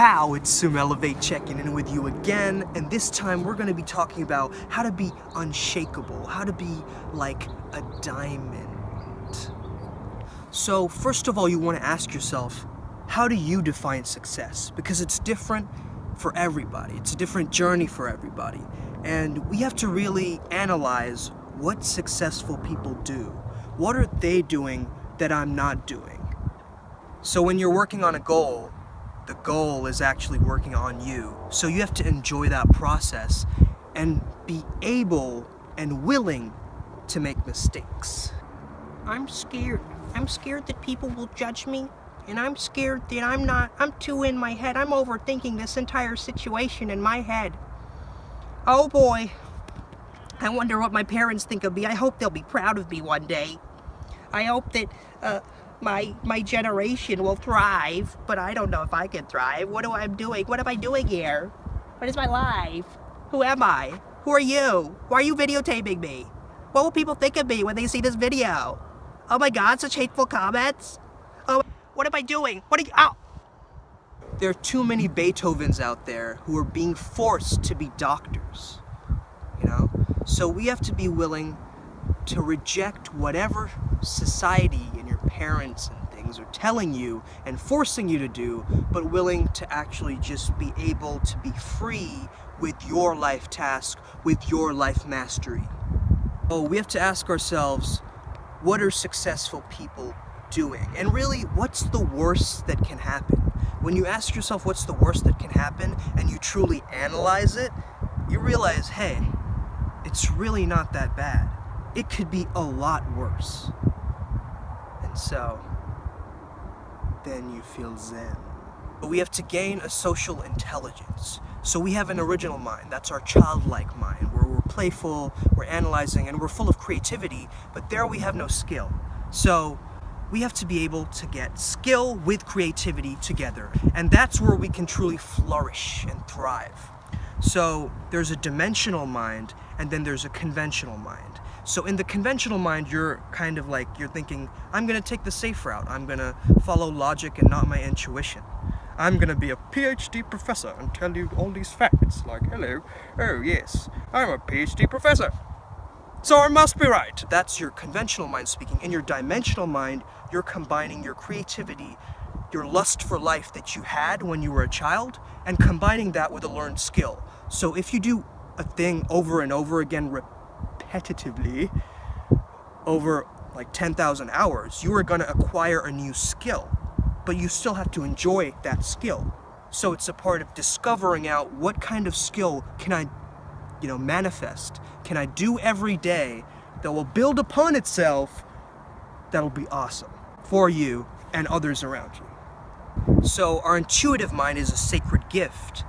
How it's Sum Elevate checking in with you again, and this time we're going to be talking about how to be unshakable, how to be like a diamond. So first of all, you want to ask yourself, how do you define success? Because it's different for everybody. It's a different journey for everybody. And we have to really analyze what successful people do. What are they doing that I'm not doing? So when you're working on a goal, the goal is actually working on you. So you have to enjoy that process and be able and willing to make mistakes. I'm scared. I'm scared that people will judge me. And I'm scared that I'm too in my head. I'm overthinking this entire situation in my head. Oh boy. I wonder what my parents think of me. I hope they'll be proud of me one day. I hope that my generation will thrive, but I don't know if I can thrive. What am I doing? What am I doing here? What is my life? Who am I? Who are you? Why are you videotaping me? What will people think of me when they see this video? Oh my God, such hateful comments. Oh, what am I doing? What are you, ow! There are too many Beethovens out there who are being forced to be doctors, you know? So we have to be willing to reject whatever society and your parents and things are telling you and forcing you to do, but willing to actually just be able to be free with your life task, with your life mastery. So we have to ask ourselves, what are successful people doing? And really, what's the worst that can happen? When you ask yourself what's the worst that can happen and you truly analyze it, you realize, hey, it's really not that bad. It could be a lot worse. And so, then you feel zen. But we have to gain a social intelligence. So we have an original mind, that's our childlike mind, where we're playful, we're analyzing, and we're full of creativity, but there we have no skill. So we have to be able to get skill with creativity together, and that's where we can truly flourish and thrive. So there's a dimensional mind, and then there's a conventional mind. So in the conventional mind, you're kind of like, you're thinking, I'm gonna take the safe route. I'm gonna follow logic and not my intuition. I'm gonna be a PhD professor and tell you all these facts, like, hello, oh yes, I'm a PhD professor, so I must be right. That's your conventional mind speaking. In your dimensional mind, you're combining your creativity, your lust for life that you had when you were a child, and combining that with a learned skill. So if you do a thing over and over again repetitively, over like 10,000 hours, you are gonna acquire a new skill, but you still have to enjoy that skill. So it's a part of discovering out what kind of skill can I, manifest, can I do every day that will build upon itself, that'll be awesome for you and others around you. So our intuitive mind is a sacred gift,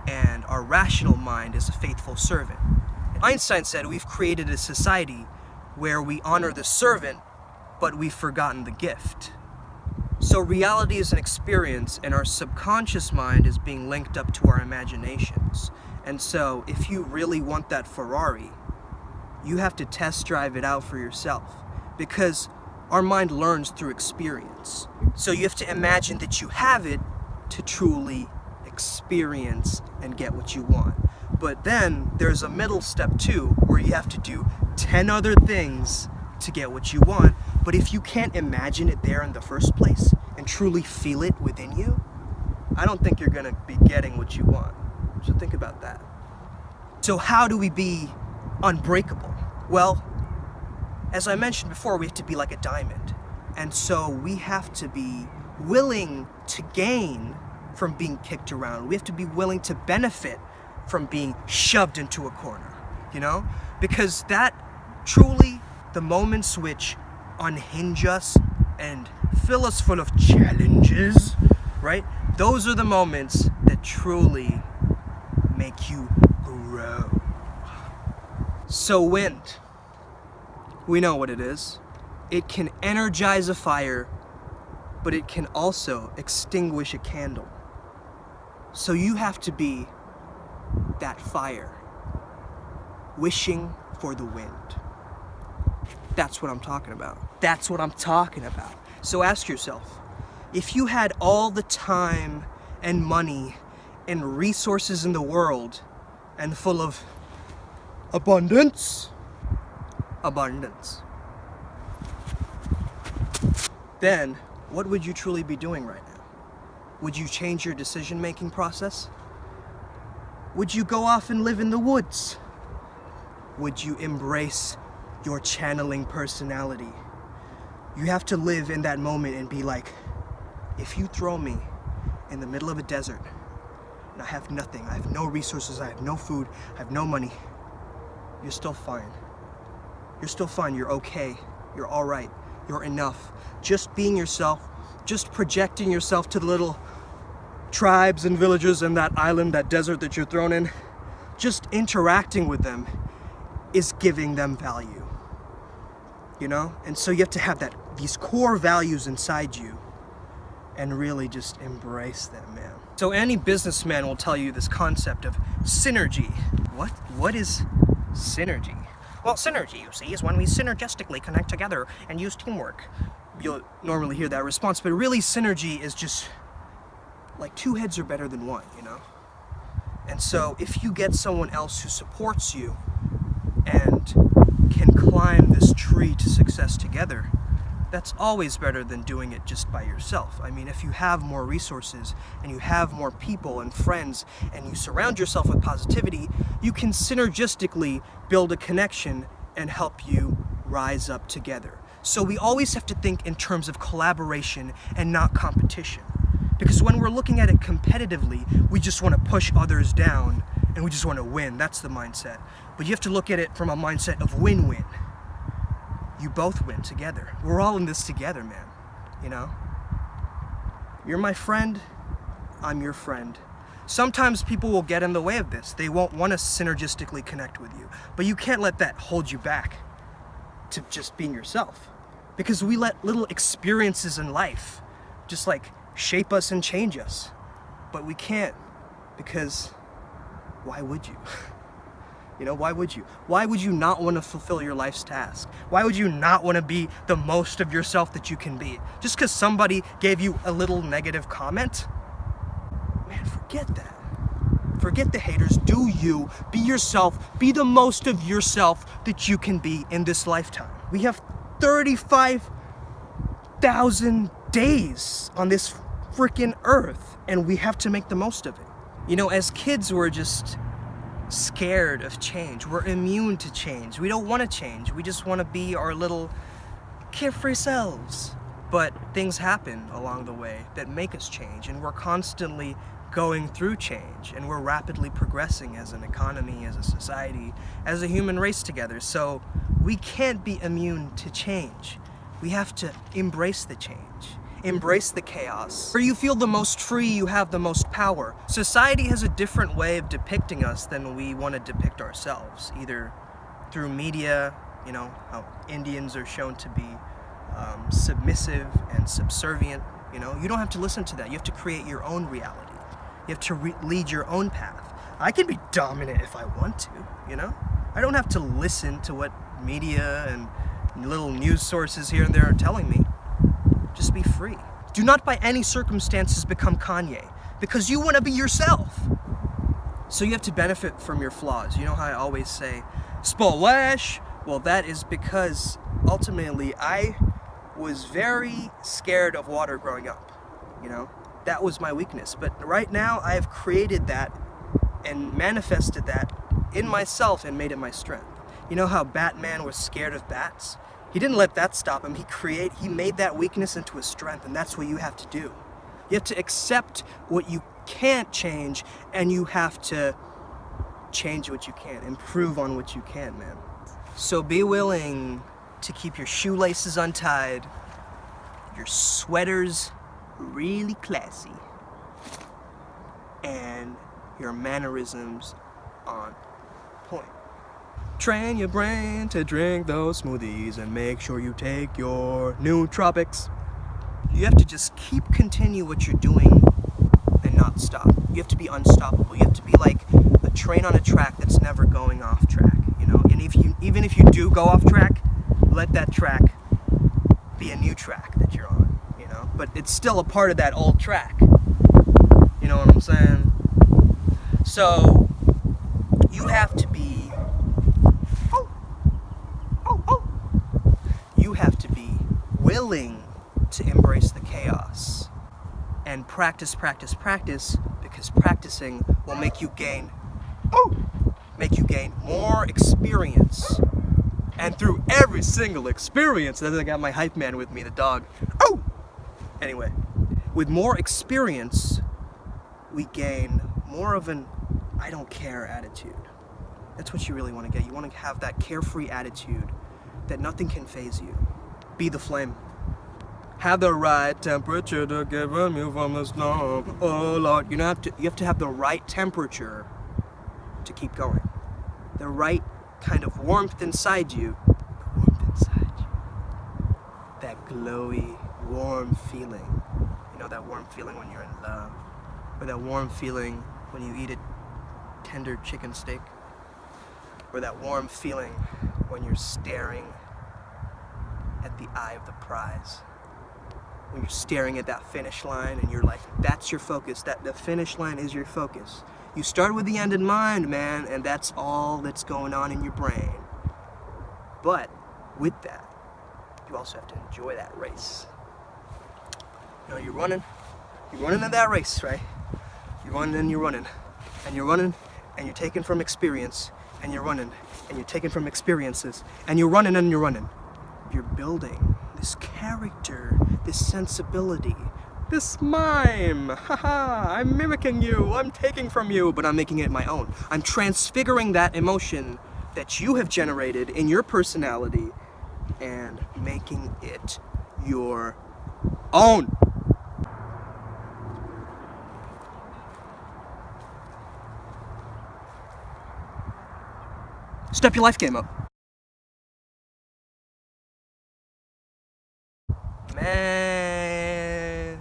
and our rational mind is a faithful servant. Einstein said we've created a society where we honor the servant, but we've forgotten the gift. So reality is an experience, and our subconscious mind is being linked up to our imaginations. And so if you really want that Ferrari, you have to test drive it out for yourself, because our mind learns through experience. So you have to imagine that you have it to truly experience and get what you want. But then there's a middle step too, where you have to do 10 other things to get what you want. But if you can't imagine it there in the first place and truly feel it within you, I don't think you're gonna be getting what you want. So think about that. So how do we be unbreakable? Well, as I mentioned before, we have to be like a diamond. And so we have to be willing to gain from being kicked around. We have to be willing to benefit from being shoved into a corner, Because that truly, the moments which unhinge us and fill us full of challenges, right? Those are the moments that truly make you grow. So wind, we know what it is. It can energize a fire, but it can also extinguish a candle. So you have to be that fire, wishing for the wind. That's what I'm talking about. So ask yourself, if you had all the time and money and resources in the world and full of abundance, then what would you truly be doing right now? Would you change your decision-making process? Would you go off and live in the woods? Would you embrace your channeling personality? You have to live in that moment and be like, if you throw me in the middle of a desert and I have nothing, I have no resources, I have no food, I have no money, you're still fine. You're still fine, you're okay, you're all right, you're enough. Just being yourself, just projecting yourself to the little tribes and villages and that island, that desert that you're thrown in, just interacting with them is giving them value, you know? And so you have to have these core values inside you and really just embrace them, man. So any businessman will tell you this concept of synergy. What is synergy? Well, synergy, you see, is when we synergistically connect together and use teamwork. You'll normally hear that response, but really synergy is just like two heads are better than one, you know? And so if you get someone else who supports you and can climb this tree to success together, that's always better than doing it just by yourself. I mean, if you have more resources and you have more people and friends and you surround yourself with positivity, you can synergistically build a connection and help you rise up together. So we always have to think in terms of collaboration and not competition. Because when we're looking at it competitively, we just want to push others down and we just want to win. That's the mindset. But you have to look at it from a mindset of win-win. You both win together. We're all in this together, man. You know? You're my friend, I'm your friend. Sometimes people will get in the way of this. They won't want to synergistically connect with you. But you can't let that hold you back to just being yourself. Because we let little experiences in life just like shape us and change us. But we can't, because why would you? You know, why would you? Why would you not want to fulfill your life's task? Why would you not want to be the most of yourself that you can be? Just because somebody gave you a little negative comment? Man, forget that. Forget the haters. Do you. Be yourself. Be the most of yourself that you can be in this lifetime. We have 35,000 days on this freaking earth, and we have to make the most of it. You know, as kids, we're just scared of change. We're immune to change. We don't want to change. We just want to be our little carefree selves. But things happen along the way that make us change, and we're constantly going through change, and we're rapidly progressing as an economy, as a society, as a human race together. So we can't be immune to change. We have to embrace the change. Embrace the chaos. Where you feel the most free, you have the most power. Society has a different way of depicting us than we want to depict ourselves, either through media, you know, how Indians are shown to be submissive and subservient. You know, you don't have to listen to that. You have to create your own reality. You have to lead your own path. I can be dominant if I want to, you know? I don't have to listen to what media and little news sources here and there are telling me. Just be free. Do not by any circumstances become Kanye, because you want to be yourself. So you have to benefit from your flaws. You know how I always say, splash? Well, that is because ultimately I was very scared of water growing up. You know, that was my weakness. But right now I have created that and manifested that in myself and made it my strength. You know how Batman was scared of bats? He didn't let that stop him. He made that weakness into a strength, and that's what you have to do. You have to accept what you can't change, and you have to change what you can, improve on what you can, man. So be willing to keep your shoelaces untied, your sweaters really classy, and your mannerisms on point. Train your brain to drink those smoothies and make sure you take your nootropics. You have to just continue what you're doing and not stop. You have to be unstoppable. You have to be like a train on a track that's never going off track, you know? And even if you do go off track, let that track be a new track that you're on, you know? But it's still a part of that old track, you You know what I'm saying? So, you have to be... You have to be willing to embrace the chaos. And practice, practice, practice, because practicing will make you gain more experience. And through every single experience, I got my hype man with me, the dog. Anyway, with more experience, we gain more of an I don't care attitude. That's what you really want to get. You want to have that carefree attitude that nothing can faze you. Be the flame. Have the right temperature to give you from the storm. Oh Lord, you have to have the right temperature to keep going. The right kind of warmth inside you. That glowy, warm feeling. You know, that warm feeling when you're in love. Or that warm feeling when you eat a tender chicken steak. Or that warm feeling when you're staring at the eye of the prize. When you're staring at that finish line and you're like, that's your focus. That the finish line is your focus. You start with the end in mind, man, and that's all that's going on in your brain. But with that, you also have to enjoy that race. You know, you're running in that race, right? You're running and you're running, and you're running, and you're taking from experience, and you're running, and you're taking from experiences, and you're running and you're running. You're building this character, this sensibility, this mime. Haha, I'm mimicking you, I'm taking from you, but I'm making it my own. I'm transfiguring that emotion that you have generated in your personality and making it your own. Step your life game up. Man.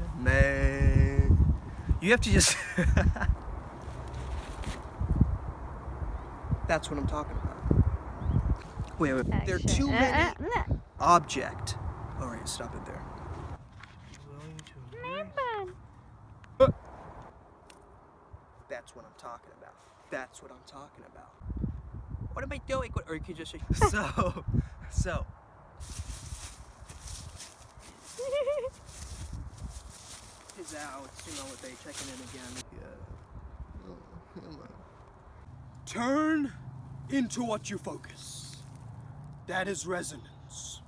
You have to just... That's what I'm talking about. Wait. There are too many... Object. Alright, stop it there. That's what I'm talking about. That's what I'm talking about. What am I doing? Or you could just say... So... His out, you know what, they checking in again. Yeah. Oh, hello. Turn into what you focus. That is resonance.